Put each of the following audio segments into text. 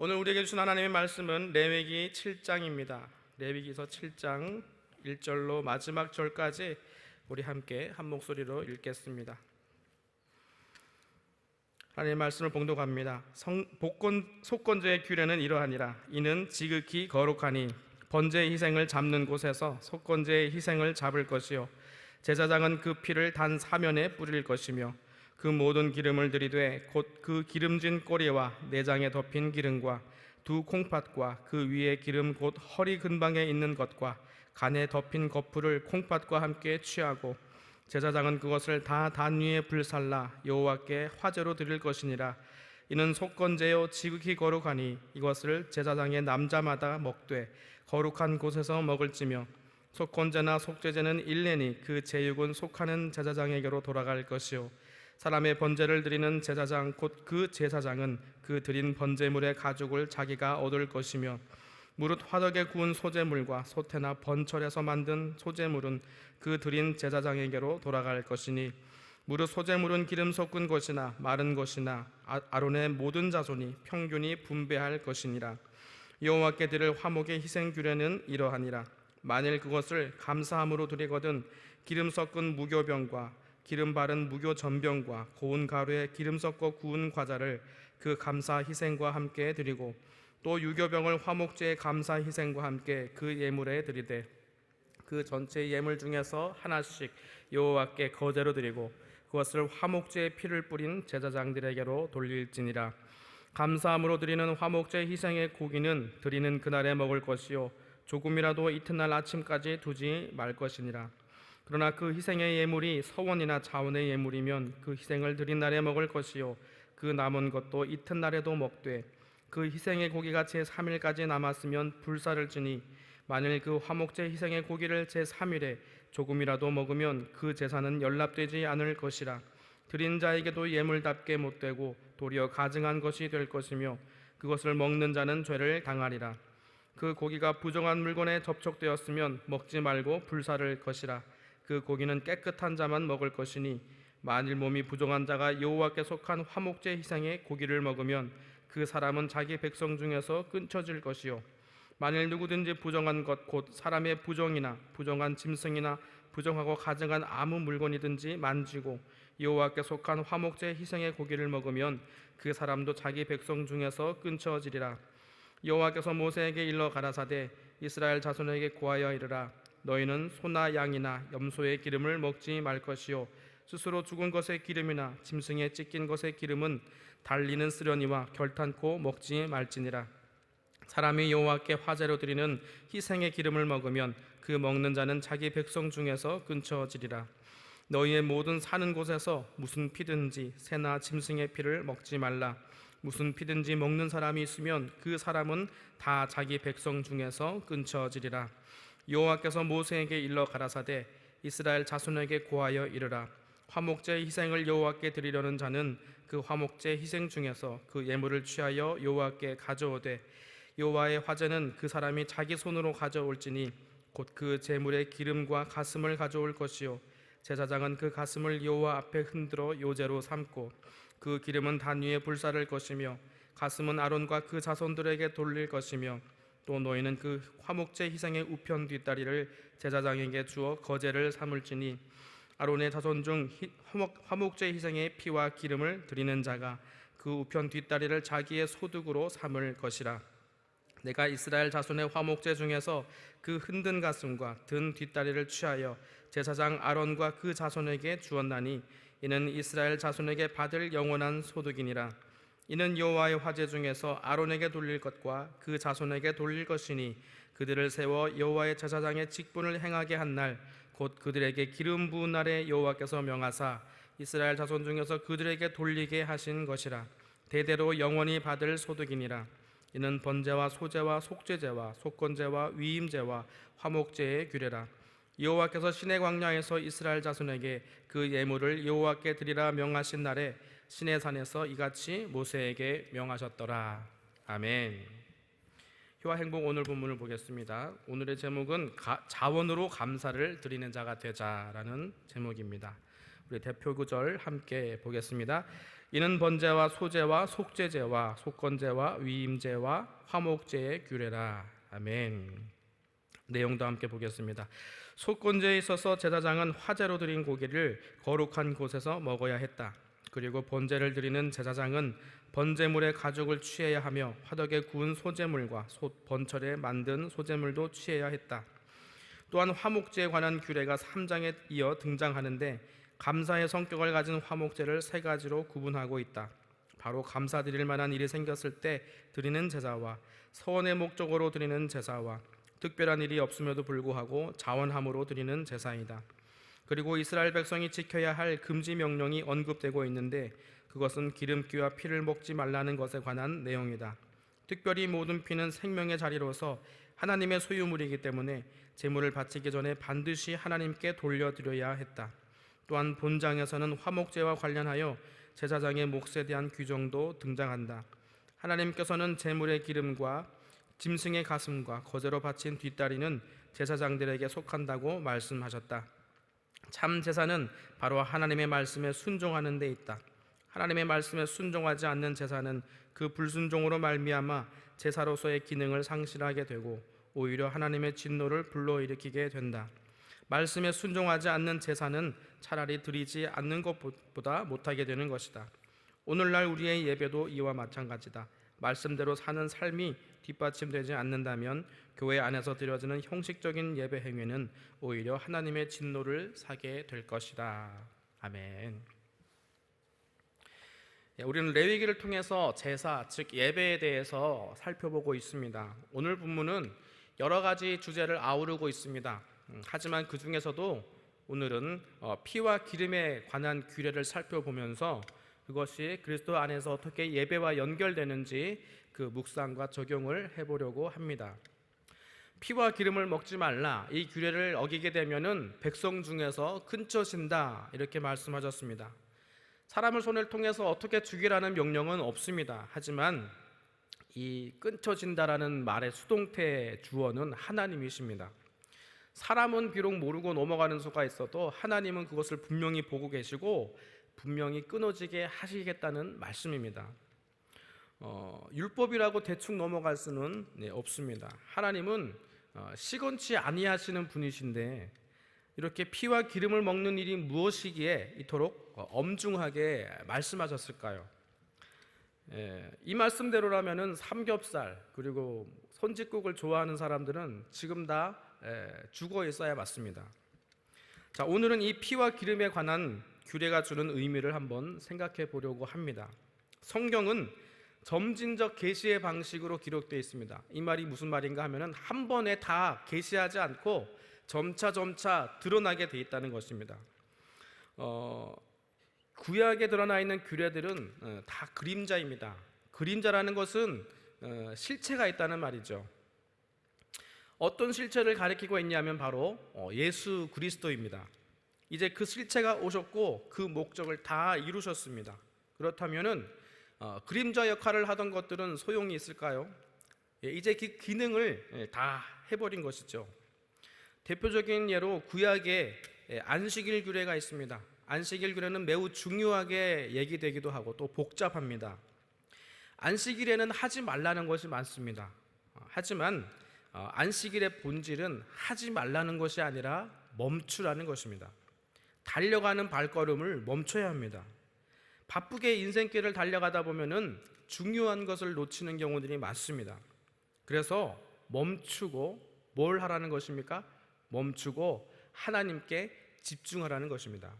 오늘 우리에게 주신 하나님의 말씀은 레위기 7장입니다. 레위기서 7장 1절로 마지막 절까지 우리 함께 한 목소리로 읽겠습니다. 하나님의 말씀을 봉독합니다. 속건제의 규례는 이러하니라. 이는 지극히 거룩하니 번제의 희생을 잡는 곳에서 속건제의 희생을 잡을 것이요 제사장은 그 피를 단 사면에 뿌릴 것이며 그 모든 기름을 들이되 곧 그 기름진 꼬리와 내장에 덮인 기름과 두 콩팥과 그 위에 기름 곧 허리 근방에 있는 것과 간에 덮인 거풀을 콩팥과 함께 취하고 제사장은 그것을 다 단 위에 불살라 여호와께 화제로 드릴 것이니라. 이는 속건제요 지극히 거룩하니 이것을 제사장의 남자마다 먹되 거룩한 곳에서 먹을지며 속건제나 속죄제는 1년이 그 제육은 속하는 제사장에게로 돌아갈 것이요 사람의 번제를 드리는 제사장 곧 그 제사장은 그 드린 번제물의 가죽을 자기가 얻을 것이며 무릇 화덕에 구운 소제물과 소태나 번철에서 만든 소제물은 그 드린 제사장에게로 돌아갈 것이니 무릇 소제물은 기름 섞은 것이나 마른 것이나 아론의 모든 자손이 평균이 분배할 것이니라. 여호와께 드릴 화목의 희생 규례는 이러하니라. 만일 그것을 감사함으로 드리거든 기름 섞은 무교병과 기름 바른 무교 전병과 고운 가루에 기름 섞어 구운 과자를 그 감사 희생과 함께 드리고 또 유교병을 화목제의 감사 희생과 함께 그 예물에 드리되 그 전체 예물 중에서 하나씩 여호와께 거제로 드리고 그것을 화목제의 피를 뿌린 제사장들에게로 돌릴지니라. 감사함으로 드리는 화목제 희생의 고기는 드리는 그날에 먹을 것이요 조금이라도 이튿날 아침까지 두지 말 것이니라. 그러나 그 희생의 예물이 서원이나 자원의 예물이면 그 희생을 드린 날에 먹을 것이요 그 남은 것도 이튿날에도 먹되 그 희생의 고기가 제3일까지 남았으면 불사를 지니 만일 그 화목제 희생의 고기를 제3일에 조금이라도 먹으면 그 제사는 연납되지 않을 것이라. 드린 자에게도 예물답게 못되고 도리어 가증한 것이 될 것이며 그것을 먹는 자는 죄를 당하리라. 그 고기가 부정한 물건에 접촉되었으면 먹지 말고 불사를 것이라. 그 고기는 깨끗한 자만 먹을 것이니 만일 몸이 부정한 자가 여호와께 속한 화목제 희생의 고기를 먹으면 그 사람은 자기 백성 중에서 끊쳐질 것이요 만일 누구든지 부정한 것 곧 사람의 부정이나 부정한 짐승이나 부정하고 가증한 아무 물건이든지 만지고 여호와께 속한 화목제 희생의 고기를 먹으면 그 사람도 자기 백성 중에서 끊쳐지리라. 여호와께서 모세에게 일러 가라사대 이스라엘 자손에게 고하여 이르라. 너희는 소나 양이나 염소의 기름을 먹지 말 것이요 스스로 죽은 것의 기름이나 짐승에 찢긴 것의 기름은 달리는 쓰려니와 결탄코 먹지 말지니라. 사람이 여호와께 화제로 드리는 희생의 기름을 먹으면 그 먹는 자는 자기 백성 중에서 끊쳐지리라. 너희의 모든 사는 곳에서 무슨 피든지 새나 짐승의 피를 먹지 말라. 무슨 피든지 먹는 사람이 있으면 그 사람은 다 자기 백성 중에서 끊쳐지리라. 여호와께서 모세에게 일러 가라사대 이스라엘 자손에게 고하여 이르라. 화목제 희생을 여호와께 드리려는 자는 그 화목제 희생 중에서 그 예물을 취하여 여호와께 가져오되 여호와의 화제는 그 사람이 자기 손으로 가져올지니 곧 그 제물의 기름과 가슴을 가져올 것이요 제사장은 그 가슴을 여호와 앞에 흔들어 요제로 삼고 그 기름은 단 위에 불사를 것이며 가슴은 아론과 그 자손들에게 돌릴 것이며 또 너희는 그 화목제 희생의 우편 뒷다리를 제사장에게 주어 거제를 삼을지니 아론의 자손 중 화목제 희생의 피와 기름을 드리는 자가 그 우편 뒷다리를 자기의 소득으로 삼을 것이라. 내가 이스라엘 자손의 화목제 중에서 그 흔든 가슴과 든 뒷다리를 취하여 제사장 아론과 그 자손에게 주었나니 이는 이스라엘 자손에게 받을 영원한 소득이니라. 이는 여호와의 화제 중에서 아론에게 돌릴 것과 그 자손에게 돌릴 것이니 그들을 세워 여호와의 제사장의 직분을 행하게 한 날 곧 그들에게 기름 부은 날에 여호와께서 명하사 이스라엘 자손 중에서 그들에게 돌리게 하신 것이라. 대대로 영원히 받을 소득이니라. 이는 번제와 소제와 속죄제와 속건제와 위임제와 화목제의 규례라. 여호와께서 시내 광야에서 이스라엘 자손에게 그 예물을 여호와께 드리라 명하신 날에 시내 산에서 이같이 모세에게 명하셨더라. 아멘. 희와 행복 오늘 본문을 보겠습니다. 오늘의 제목은 자원으로 감사를 드리는 자가 되자라는 제목입니다. 우리 대표 구절 함께 보겠습니다. 이는 번제와 소제와 속죄제와 속건제와 위임제와 화목제의 규례라. 아멘. 내용도 함께 보겠습니다. 속건제에 있어서 제사장은 화제로 드린 고기를 거룩한 곳에서 먹어야 했다. 그리고 번제를 드리는 제사장은 번제물의 가죽을 취해야 하며 화덕에 구운 소제물과 번철에 만든 소제물도 취해야 했다. 또한 화목제에 관한 규례가 3장에 이어 등장하는데 감사의 성격을 가진 화목제를 세 가지로 구분하고 있다. 바로 감사드릴 만한 일이 생겼을 때 드리는 제사와 서원의 목적으로 드리는 제사와 특별한 일이 없음에도 불구하고 자원함으로 드리는 제사이다. 그리고 이스라엘 백성이 지켜야 할 금지 명령이 언급되고 있는데 그것은 기름기와 피를 먹지 말라는 것에 관한 내용이다. 특별히 모든 피는 생명의 자리로서 하나님의 소유물이기 때문에 제물을 바치기 전에 반드시 하나님께 돌려드려야 했다. 또한 본장에서는 화목제와 관련하여 제사장의 몫에 대한 규정도 등장한다. 하나님께서는 제물의 기름과 짐승의 가슴과 거제로 바친 뒷다리는 제사장들에게 속한다고 말씀하셨다. 참 제사는 바로 하나님의 말씀에 순종하는 데 있다. 하나님의 말씀에 순종하지 않는 제사는 그 불순종으로 말미암아 제사로서의 기능을 상실하게 되고 오히려 하나님의 진노를 불러일으키게 된다. 말씀에 순종하지 않는 제사는 차라리 드리지 않는 것보다 못하게 되는 것이다. 오늘날 우리의 예배도 이와 마찬가지다. 말씀대로 사는 삶이 뒷받침되지 않는다면 교회 안에서 드려지는 형식적인 예배 행위는 오히려 하나님의 진노를 사게 될 것이다. 아멘. 우리는 레위기를 통해서 제사, 즉 예배에 대해서 살펴보고 있습니다. 오늘 본문은 여러 가지 주제를 아우르고 있습니다. 하지만 그 중에서도 오늘은 피와 기름에 관한 규례를 살펴보면서 그것이 그리스도 안에서 어떻게 예배와 연결되는지 그 묵상과 적용을 해보려고 합니다. 피와 기름을 먹지 말라, 이 규례를 어기게 되면은 백성 중에서 끊쳐진다, 이렇게 말씀하셨습니다. 사람을 손을 통해서 어떻게 죽이라는 명령은 없습니다. 하지만 이 끊쳐진다라는 말의 수동태 주어는 하나님이십니다. 사람은 비록 모르고 넘어가는 수가 있어도 하나님은 그것을 분명히 보고 계시고 분명히 끊어지게 하시겠다는 말씀입니다. 율법이라고 대충 넘어갈 수는 없습니다. 하나님은 시건치 아니하시는 분이신데 이렇게 피와 기름을 먹는 일이 무엇이기에 이토록 엄중하게 말씀하셨을까요? 이 말씀대로라면은 삼겹살 그리고 손짓국을 좋아하는 사람들은 지금 다 죽어 있어야 맞습니다. 자, 오늘은 이 피와 기름에 관한 규례가 주는 의미를 한번 생각해 보려고 합니다. 성경은 점진적 계시의 방식으로 기록되어 있습니다. 이 말이 무슨 말인가 하면은 한 번에 다 계시하지 않고 점차 드러나게 되어 있다는 것입니다. 구약에 드러나 있는 규례들은 다 그림자입니다. 그림자라는 것은 실체가 있다는 말이죠. 어떤 실체를 가리키고 있냐면 바로 예수 그리스도입니다. 이제 그 실체가 오셨고 그 목적을 다 이루셨습니다. 그렇다면은 그림자 역할을 하던 것들은 소용이 있을까요? 이제 그 기능을 다 해버린 것이죠. 대표적인 예로 구약에 안식일 규례가 있습니다. 안식일 규례는 매우 중요하게 얘기되기도 하고 또 복잡합니다. 안식일에는 하지 말라는 것이 많습니다. 하지만 안식일의 본질은 하지 말라는 것이 아니라 멈추라는 것입니다. 달려가는 발걸음을 멈춰야 합니다. 바쁘게 인생길을 달려가다 보면은 중요한 것을 놓치는 경우들이 많습니다. 그래서 멈추고 뭘 하라는 것입니까? 멈추고 하나님께 집중하라는 것입니다.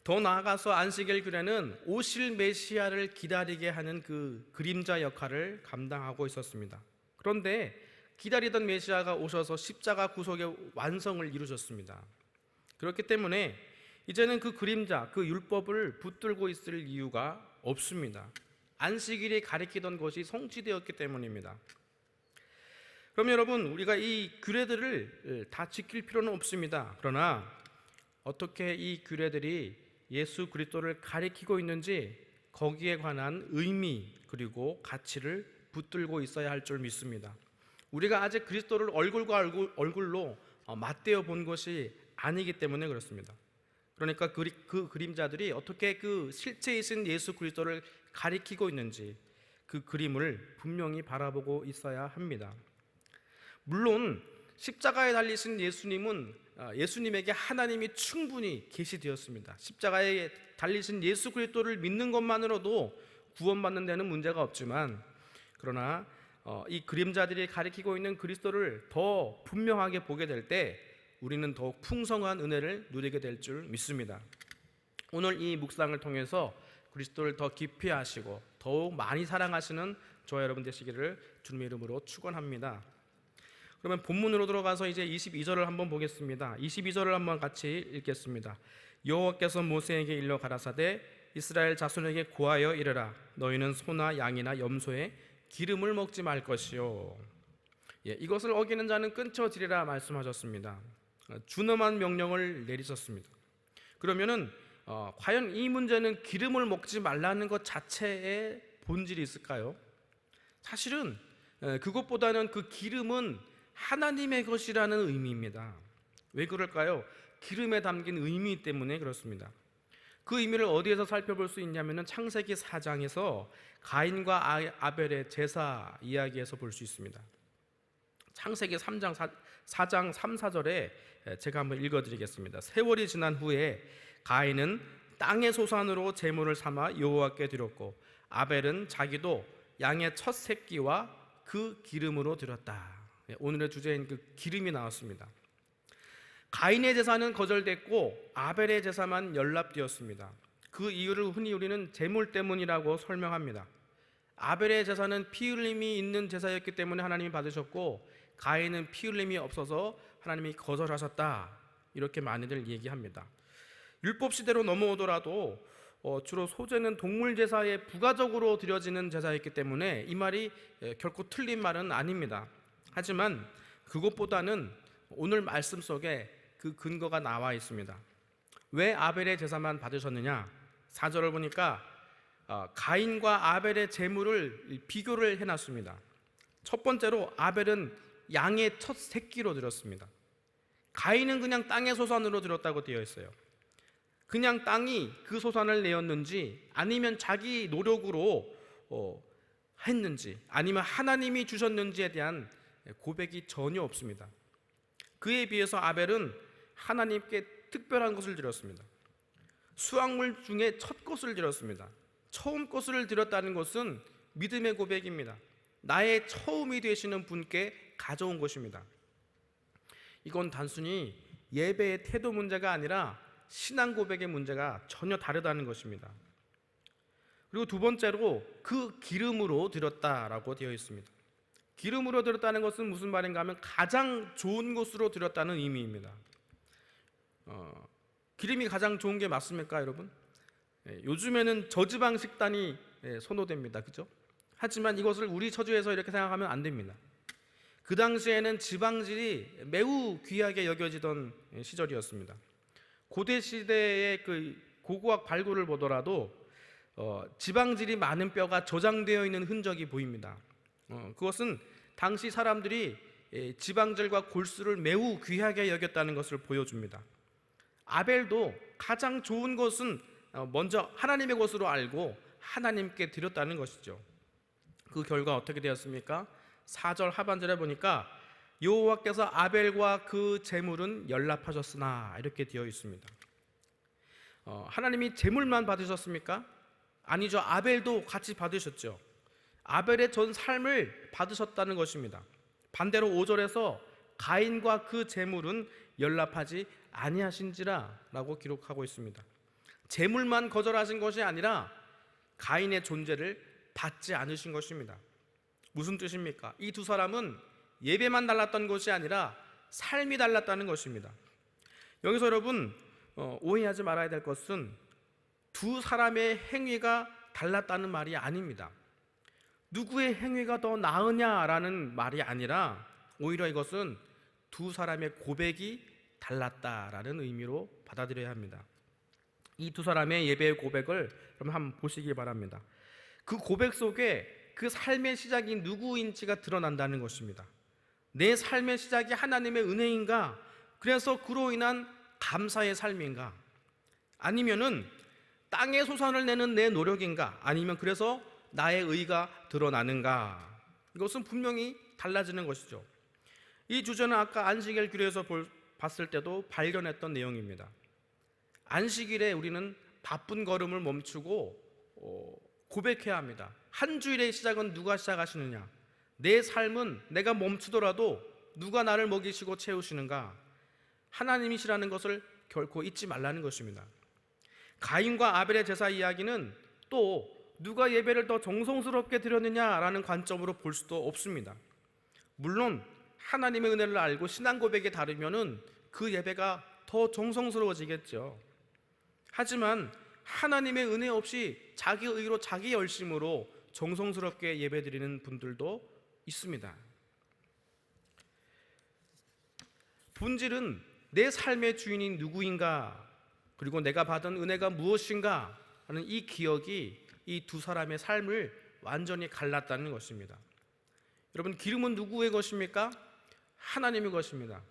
더 나아가서 안식일 규례는 오실 메시아를 기다리게 하는 그 그림자 역할을 감당하고 있었습니다. 그런데 기다리던 메시아가 오셔서 십자가 구속의 완성을 이루셨습니다. 그렇기 때문에 이제는 그 그림자, 그 율법을 붙들고 있을 이유가 없습니다. 안식일이 가리키던 것이 성취되었기 때문입니다. 그럼 여러분, 우리가 이 규례들을 다 지킬 필요는 없습니다. 그러나 어떻게 이 규례들이 예수 그리스도를 가리키고 있는지 거기에 관한 의미 그리고 가치를 붙들고 있어야 할 줄 믿습니다. 우리가 아직 그리스도를 얼굴과 얼굴로 맞대어 본 것이 아니기 때문에 그렇습니다. 그러니까 그 그림자들이 어떻게 그 실체이신 예수 그리스도를 가리키고 있는지 그 그림을 분명히 바라보고 있어야 합니다. 물론 십자가에 달리신 예수님에게 하나님이 충분히 계시되었습니다. 십자가에 달리신 예수 그리스도를 믿는 것만으로도 구원받는 데는 문제가 없지만, 그러나 이 그림자들이 가리키고 있는 그리스도를 더 분명하게 보게 될 때 우리는 더욱 풍성한 은혜를 누리게 될 줄 믿습니다. 오늘 이 묵상을 통해서 그리스도를 더 깊이 아시고 더욱 많이 사랑하시는 저와 여러분 되시기를 주님의 이름으로 축원합니다. 그러면 본문으로 들어가서 이제 22절을 한번 보겠습니다. 22절을 한번 같이 읽겠습니다. 여호와께서 모세에게 일러 가라사대 이스라엘 자손에게 고하여 이르라. 너희는 소나 양이나 염소의 기름을 먹지 말 것이요. 이것을 어기는 자는 끊쳐지리라 말씀하셨습니다. 준엄한 명령을 내리셨습니다. 그러면은 과연 이 문제는 기름을 먹지 말라는 것 자체에 본질이 있을까요? 사실은 그것보다는 그 기름은 하나님의 것이라는 의미입니다. 왜 그럴까요? 기름에 담긴 의미 때문에 그렇습니다. 그 의미를 어디에서 살펴볼 수 있냐면 창세기 4장에서 가인과 아벨의 제사 이야기에서 볼 수 있습니다. 창세기 4장 3, 4절에 제가 한번 읽어드리겠습니다. 세월이 지난 후에 가인은 땅의 소산으로 제물을 삼아 여호와께 드렸고 아벨은 자기도 양의 첫 새끼와 그 기름으로 드렸다. 오늘의 주제인 그 기름이 나왔습니다. 가인의 제사는 거절됐고 아벨의 제사만 연락되었습니다. 그 이유를 흔히 우리는 제물 때문이라고 설명합니다. 아벨의 제사는 피 흘림이 있는 제사였기 때문에 하나님이 받으셨고 가인은 피 흘림이 없어서 하나님이 거절하셨다, 이렇게 많이들 얘기합니다. 율법 시대로 넘어오더라도 주로 소제는 동물 제사에 부가적으로 드려지는 제사였기 때문에 이 말이 결코 틀린 말은 아닙니다. 하지만 그것보다는 오늘 말씀 속에 그 근거가 나와 있습니다. 왜 아벨의 제사만 받으셨느냐? 4절을 보니까 가인과 아벨의 제물을 비교를 해놨습니다. 첫 번째로 아벨은 양의 첫 새끼로 드렸습니다. 가인은 그냥 땅의 소산으로 드렸다고 되어 있어요. 그냥 땅이 그 소산을 내었는지 아니면 자기 노력으로 했는지 아니면 하나님이 주셨는지에 대한 고백이 전혀 없습니다. 그에 비해서 아벨은 하나님께 특별한 것을 드렸습니다. 수확물 중에 첫 것을 드렸습니다. 처음 것을 드렸다는 것은 믿음의 고백입니다. 나의 처음이 되시는 분께 가져온 것입니다. 이건 단순히 예배의 태도 문제가 아니라 신앙 고백의 문제가 전혀 다르다는 것입니다. 그리고 두 번째로 그 기름으로 드렸다라고 되어 있습니다. 기름으로 드렸다는 것은 무슨 말인가 하면 가장 좋은 것으로 드렸다는 의미입니다. 기름이 가장 좋은 게 맞습니까, 여러분? 요즘에는 저지방 식단이 선호됩니다. 그죠? 하지만 이것을 우리 처주에서 이렇게 생각하면 안 됩니다. 그 당시에는 지방질이 매우 귀하게 여겨지던 시절이었습니다. 고대 시대의 그 고고학 발굴을 보더라도 지방질이 많은 뼈가 저장되어 있는 흔적이 보입니다. 그것은 당시 사람들이 지방질과 골수를 매우 귀하게 여겼다는 것을 보여줍니다. 아벨도 가장 좋은 것은 먼저 하나님의 것으로 알고 하나님께 드렸다는 것이죠. 그 결과 어떻게 되었습니까? 4절 하반절에 보니까 여호와께서 아벨과 그 제물은 연락하셨으나 이렇게 되어 있습니다. 하나님이 제물만 받으셨습니까? 아니죠. 아벨도 같이 받으셨죠. 아벨의 전 삶을 받으셨다는 것입니다. 반대로 5절에서 가인과 그 제물은 연락하지 아니하신지라 라고 기록하고 있습니다. 제물만 거절하신 것이 아니라 가인의 존재를 받지 않으신 것입니다. 무슨 뜻입니까? 이 두 사람은 예배만 달랐던 것이 아니라 삶이 달랐다는 것입니다. 여기서 여러분 오해하지 말아야 될 것은 두 사람의 행위가 달랐다는 말이 아닙니다. 누구의 행위가 더 나으냐라는 말이 아니라 오히려 이것은 두 사람의 고백이 달랐다라는 의미로 받아들여야 합니다. 이 두 사람의 예배의 고백을 그럼 한번 보시기 바랍니다. 그 고백 속에 그 삶의 시작이 누구인지가 드러난다는 것입니다. 내 삶의 시작이 하나님의 은혜인가? 그래서 그로 인한 감사의 삶인가? 아니면은 땅에 소산을 내는 내 노력인가? 아니면 그래서 나의 의가 드러나는가? 이것은 분명히 달라지는 것이죠. 이 주제는 아까 안식일 규례에서 봤을 때도 발견했던 내용입니다. 안식일에 우리는 바쁜 걸음을 멈추고 고백해야 합니다. 한 주일의 시작은 누가 시작하시느냐? 내 삶은 내가 멈추더라도 누가 나를 먹이시고 채우시는가? 하나님이시라는 것을 결코 잊지 말라는 것입니다. 가인과 아벨의 제사 이야기는 또 누가 예배를 더 정성스럽게 드렸느냐라는 관점으로 볼 수도 없습니다. 물론 하나님의 은혜를 알고 신앙 고백에 다르면은 그 예배가 더 정성스러워지겠죠. 하지만 하나님의 은혜 없이 자기 의로 자기 열심으로 정성스럽게 예배드리는 분들도 있습니다. 본질은 내 삶의 주인이 누구인가, 그리고 내가 받은 은혜가 무엇인가 하는 이 기억이 이 두 사람의 삶을 완전히 갈랐다는 것입니다. 여러분, 기름은 누구의 것입니까? 하나님의 것입니다.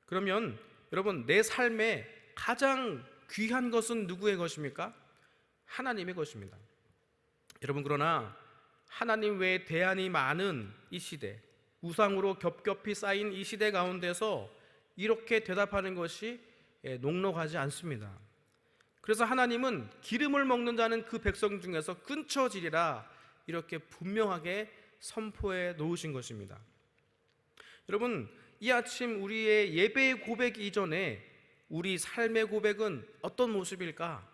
그러면 여러분, 내 삶에 가장 귀한 것은 누구의 것입니까? 하나님의 것입니다. 여러분, 그러나 하나님 외에 대안이 많은 이 시대, 우상으로 겹겹이 쌓인 이 시대 가운데서 이렇게 대답하는 것이 녹록하지 않습니다. 그래서 하나님은 기름을 먹는 자는 그 백성 중에서 끊쳐지리라 이렇게 분명하게 선포해 놓으신 것입니다. 여러분, 이 아침 우리의 예배의 고백 이전에 우리 삶의 고백은 어떤 모습일까?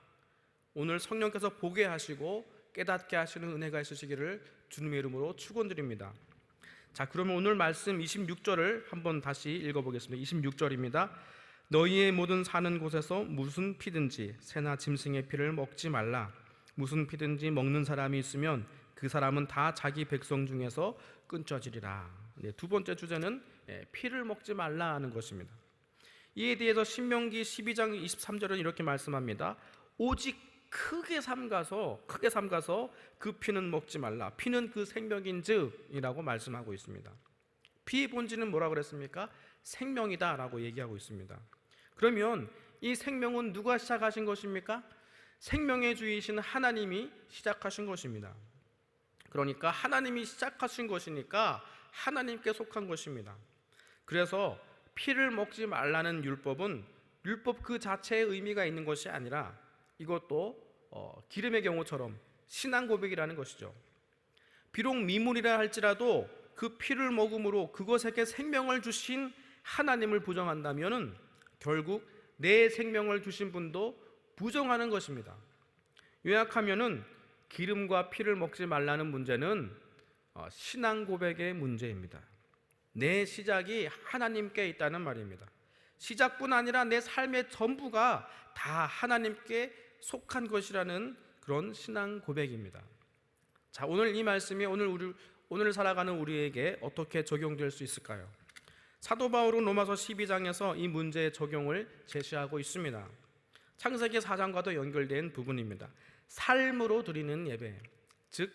오늘 성령께서 보게 하시고 깨닫게 하시는 은혜가 있으시기를 주님의 이름으로 축원드립니다. 자, 그러면 오늘 말씀 26절을 한번 다시 읽어보겠습니다. 26절입니다. 너희의 모든 사는 곳에서 무슨 피든지 새나 짐승의 피를 먹지 말라. 무슨 피든지 먹는 사람이 있으면 그 사람은 다 자기 백성 중에서 끊어지리라. 두 번째 주제는 피를 먹지 말라 하는 것입니다. 이에 대해서 신명기 12장 23절은 이렇게 말씀합니다. 오직 크게 삼가서 그 피는 먹지 말라. 피는 그 생명인즉이라고 말씀하고 있습니다. 피의 본질은 뭐라고 그랬습니까? 생명이다 라고 얘기하고 있습니다. 그러면 이 생명은 누가 시작하신 것입니까? 생명의 주이신 하나님이 시작하신 것입니다. 그러니까 하나님이 시작하신 것이니까 하나님께 속한 것입니다. 그래서 피를 먹지 말라는 율법은 율법 그 자체의 의미가 있는 것이 아니라 이것도 기름의 경우처럼 신앙 고백이라는 것이죠. 비록 미물이라 할지라도 그 피를 먹음으로 그것에게 생명을 주신 하나님을 부정한다면은 결국 내 생명을 주신 분도 부정하는 것입니다. 요약하면은 기름과 피를 먹지 말라는 문제는 신앙 고백의 문제입니다. 내 시작이 하나님께 있다는 말입니다. 시작뿐 아니라 내 삶의 전부가 다 하나님께 속한 것이라는 그런 신앙 고백입니다. 자, 오늘 이 말씀이 오늘 살아가는 우리에게 어떻게 적용될 수 있을까요? 사도 바울은 로마서 12장에서 이 문제의 적용을 제시하고 있습니다. 창세기 4장과도 연결된 부분입니다. 삶으로 드리는 예배, 즉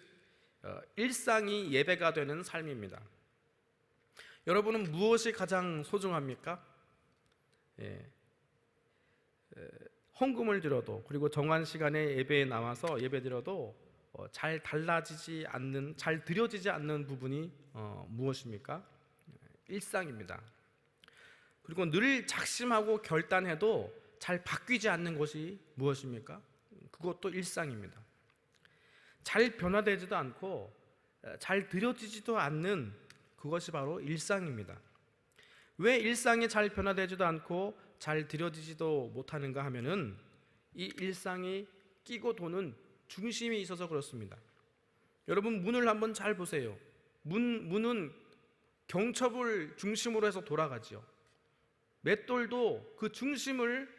일상이 예배가 되는 삶입니다. 여러분은 무엇이 가장 소중합니까? 헌금을 드려도, 그리고 정한 시간에 예배에 나와서 예배 드려도 잘 드려지지 않는 부분이 무엇입니까? 일상입니다. 그리고 늘 작심하고 결단해도 잘 바뀌지 않는 것이 무엇입니까? 그것도 일상입니다. 잘 변화되지도 않고 잘 드려지지도 않는 그것이 바로 일상입니다. 왜 일상이 잘 변화되지도 않고 잘 드려지지도 못하는가 하면은 이 일상이 끼고 도는 중심이 있어서 그렇습니다. 여러분, 문을 한번 잘 보세요. 문은 경첩을 중심으로 해서 돌아가지요. 맷돌도 그 중심을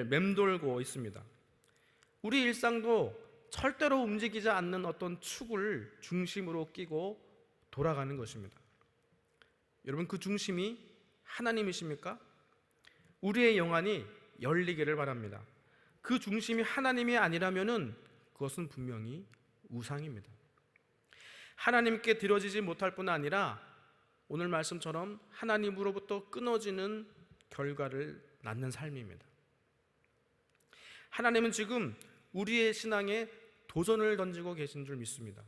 맴돌고 있습니다. 우리 일상도 절대로 움직이지 않는 어떤 축을 중심으로 끼고 돌아가는 것입니다. 여러분, 그 중심이 하나님이십니까? 우리의 영안이 열리기를 바랍니다. 그 중심이 하나님이 아니라면은 그것은 분명히 우상입니다. 하나님께 드려지지 못할 뿐 아니라 오늘 말씀처럼 하나님으로부터 끊어지는 결과를 낳는 삶입니다. 하나님은 지금 우리의 신앙에 도전을 던지고 계신 줄 믿습니다.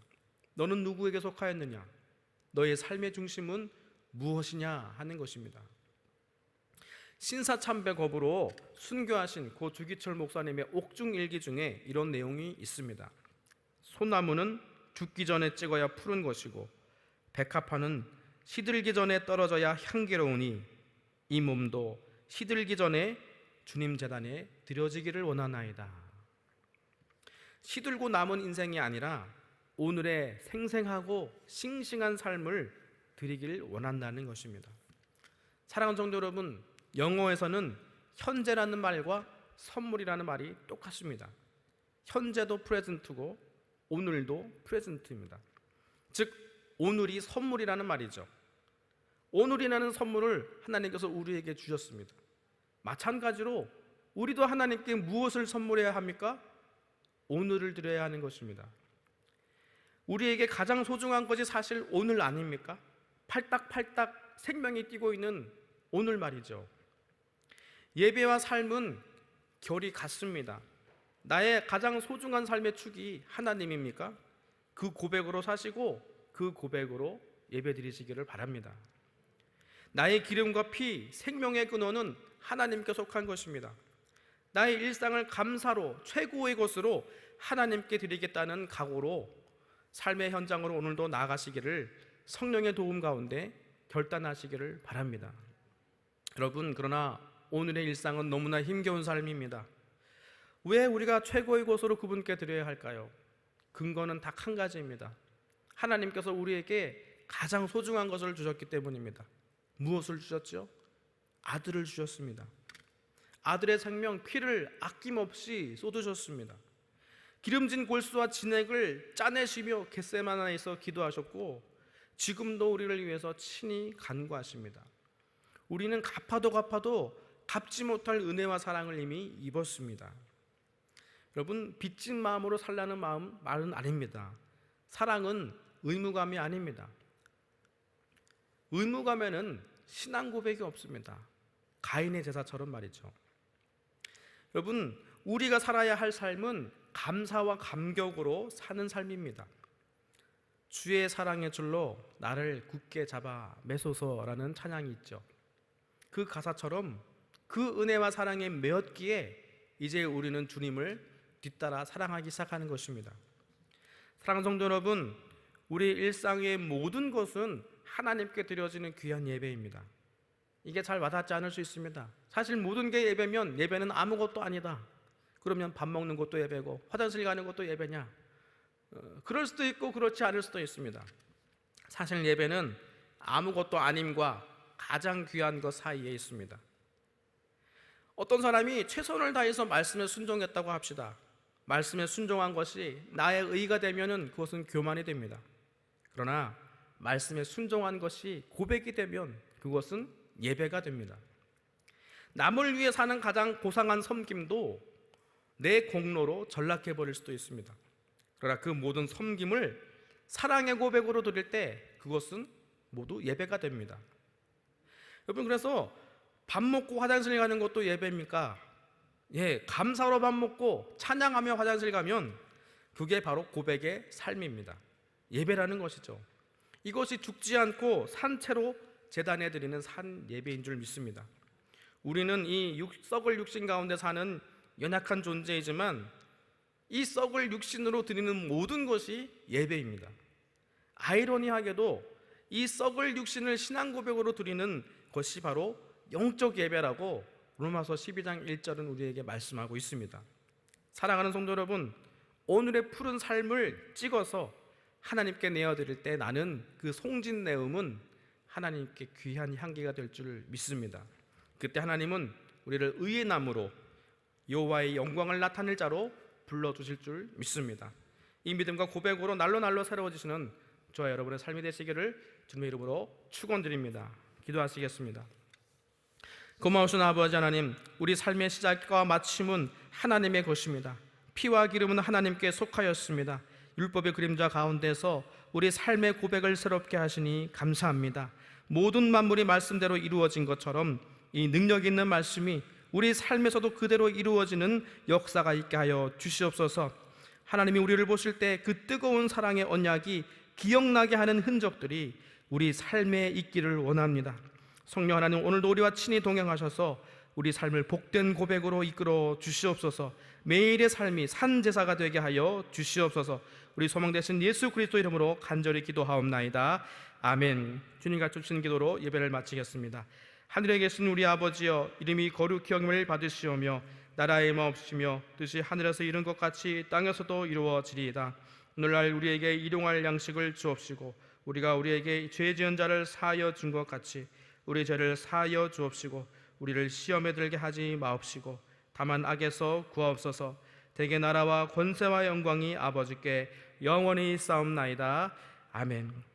너는 누구에게 속하였느냐? 너의 삶의 중심은 무엇이냐 하는 것입니다. 신사참배겁으로 순교하신 고 주기철 목사님의 옥중일기 중에 이런 내용이 있습니다. 소나무는 죽기 전에 찍어야 푸른 것이고 백합화는 시들기 전에 떨어져야 향기로우니 이 몸도 시들기 전에 주님 제단에 드려지기를 원하나이다. 시들고 남은 인생이 아니라 오늘의 생생하고 싱싱한 삶을 드리길 원한다는 것입니다. 사랑하는 성도 여러분, 영어에서는 현재라는 말과 선물이라는 말이 똑같습니다. 현재도 프레젠트고 오늘도 프레젠트입니다. 즉 오늘이 선물이라는 말이죠. 오늘이라는 선물을 하나님께서 우리에게 주셨습니다. 마찬가지로 우리도 하나님께 무엇을 선물해야 합니까? 오늘을 드려야 하는 것입니다. 우리에게 가장 소중한 것이 사실 오늘 아닙니까? 팔딱팔딱 생명이 뛰고 있는 오늘 말이죠. 예배와 삶은 결이 같습니다. 나의 가장 소중한 삶의 축이 하나님입니까? 그 고백으로 사시고 그 고백으로 예배 드리시기를 바랍니다. 나의 기름과 피, 생명의 근원은 하나님께 속한 것입니다. 나의 일상을 감사로 최고의 것으로 하나님께 드리겠다는 각오로 삶의 현장으로 오늘도 나아가시기를 성령의 도움 가운데 결단하시기를 바랍니다. 여러분, 그러나 오늘의 일상은 너무나 힘겨운 삶입니다. 왜 우리가 최고의 것으로 그분께 드려야 할까요? 근거는 딱 한 가지입니다. 하나님께서 우리에게 가장 소중한 것을 주셨기 때문입니다. 무엇을 주셨죠? 아들을 주셨습니다. 아들의 생명, 피를 아낌없이 쏟으셨습니다. 기름진 골수와 진액을 짜내시며 겟세마나에서 기도하셨고 지금도 우리를 위해서 친히 간구하십니다. 우리는 갚아도 갚지 못할 은혜와 사랑을 이미 입었습니다. 여러분, 빚진 마음으로 살라는 말은 아닙니다. 사랑은 의무감이 아닙니다. 의무감에는 신앙 고백이 없습니다. 가인의 제사처럼 말이죠. 여러분, 우리가 살아야 할 삶은 감사와 감격으로 사는 삶입니다. 주의 사랑의 줄로 나를 굳게 잡아 매소서라는 찬양이 있죠. 그 가사처럼 그 은혜와 사랑에 매었기에 이제 우리는 주님을 뒤따라 사랑하기 시작하는 것입니다. 사랑하는 성도 여러분, 우리 일상의 모든 것은 하나님께 드려지는 귀한 예배입니다. 이게 잘 와닿지 않을 수 있습니다. 사실 모든 게 예배면 예배는 아무것도 아니다. 그러면 밥 먹는 것도 예배고 화장실 가는 것도 예배냐? 그럴 수도 있고 그렇지 않을 수도 있습니다. 사실 예배는 아무것도 아님과 가장 귀한 것 사이에 있습니다. 어떤 사람이 최선을 다해서 말씀에 순종했다고 합시다. 말씀에 순종한 것이 나의 의가 되면은 그것은 교만이 됩니다. 그러나 말씀에 순종한 것이 고백이 되면 그것은 예배가 됩니다. 남을 위해 사는 가장 고상한 섬김도 내 공로로 전락해 버릴 수도 있습니다. 그러나 그 모든 섬김을 사랑의 고백으로 드릴 때 그것은 모두 예배가 됩니다. 여러분, 그래서 밥 먹고 화장실 가는 것도 예배입니까? 예, 감사로 밥 먹고 찬양하며 화장실 가면 그게 바로 고백의 삶입니다. 예배라는 것이죠. 이것이 죽지 않고 산채로 제단에 드리는 산 예배인 줄 믿습니다. 우리는 이 썩을 육신 가운데 사는 연약한 존재이지만 이 썩을 육신으로 드리는 모든 것이 예배입니다. 아이러니하게도 이 썩을 육신을 신앙 고백으로 드리는 것이 바로 영적 예배라고 로마서 12장 1절은 우리에게 말씀하고 있습니다. 사랑하는 성도 여러분, 오늘의 푸른 삶을 찍어서 하나님께 내어드릴 때 나는 그 송진내음은 하나님께 귀한 향기가 될 줄 믿습니다. 그때 하나님은 우리를 의의 나무로 여호와의 영광을 나타낼 자로 불러주실 줄 믿습니다. 이 믿음과 고백으로 날로 새로워지시는 저와 여러분의 삶이 되시기를 주님의 이름으로 축원드립니다. 기도하시겠습니다. 고마우신 아버지 하나님, 우리 삶의 시작과 마침은 하나님의 것입니다. 피와 기름은 하나님께 속하였습니다. 율법의 그림자 가운데서 우리 삶의 고백을 새롭게 하시니 감사합니다. 모든 만물이 말씀대로 이루어진 것처럼 이 능력 있는 말씀이 우리 삶에서도 그대로 이루어지는 역사가 있게 하여 주시옵소서. 하나님이 우리를 보실 때 그 뜨거운 사랑의 언약이 기억나게 하는 흔적들이 우리 삶에 있기를 원합니다. 성령 하나님, 오늘도 우리와 친히 동행하셔서 우리 삶을 복된 고백으로 이끌어 주시옵소서. 매일의 삶이 산제사가 되게 하여 주시옵소서. 우리 소망 되신 예수 그리스도 이름으로 간절히 기도하옵나이다. 아멘. 주님 가르쳐주신 기도로 예배를 마치겠습니다. 하늘에 계신 우리 아버지여, 이름이 거룩히 여김을 받으시오며 나라의 마옵시며 뜻이 하늘에서 이룬 것 같이 땅에서도 이루어지리이다. 오늘날 우리에게 일용할 양식을 주옵시고 우리가 우리에게 죄 지은 자를 사하여 준 것 같이 우리 죄를 사하여 주옵시고 우리를 시험에 들게 하지 마옵시고 다만 악에서 구하옵소서. 대개 나라와 권세와 영광이 아버지께 영원히 싸움나이다. 아멘.